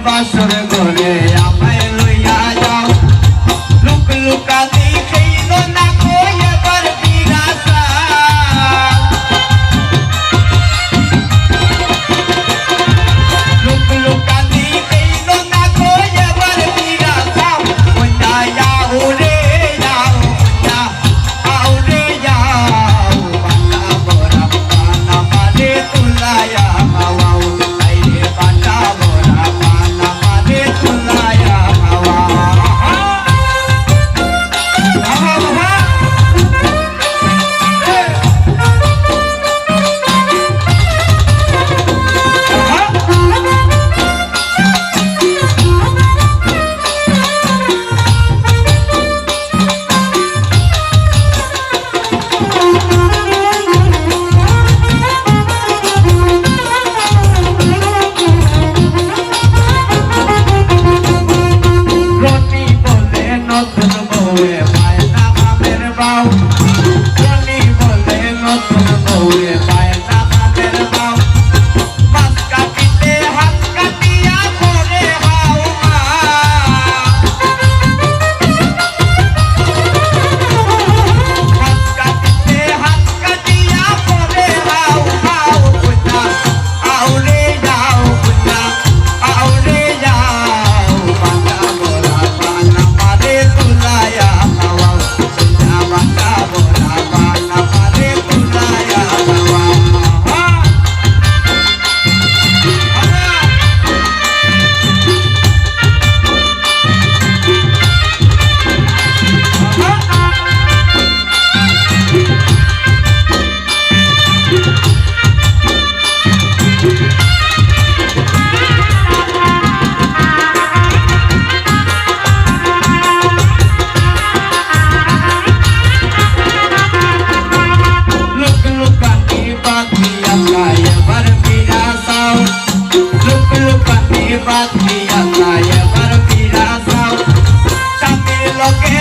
বাসর ঘরে আমায় লইয়া যাও লুক লুকা দেখাইল না কই এবার বিরাসা লুক লুকা দেখাইল না কই এবার বিরাসা ওইটা যাও রে যাও যাও রে যাও বাটা বড়া পানা মালে তুলায়া মাওয়াও আইরে বাটা বড়া পানা মালে তুলায়া মাওয়া রনি বলে নতুন বউয়ে পায় না মামের বাউ রনি বলে নতুন বউয়ে পায় না মামের বাউ মাছ কাটিতে হাত কাটিয়া করে হাও মা মাছ কাটিতে হাত কাটিয়া করে হাও হাও বুঝা আউরে যাও বুঝা আউরে যাও বাটা বড়া পানা মারে তুলায়া খাওয়াও বুঝা বাটা বড়া পানা মারে তুলায়া খাওয়াও লুক লুকানি বাতিয়া খায় এবার বিরাসাও লুক লুকানি বাতিয়া খায় এবার বিরাসাও স্বামীর লোকে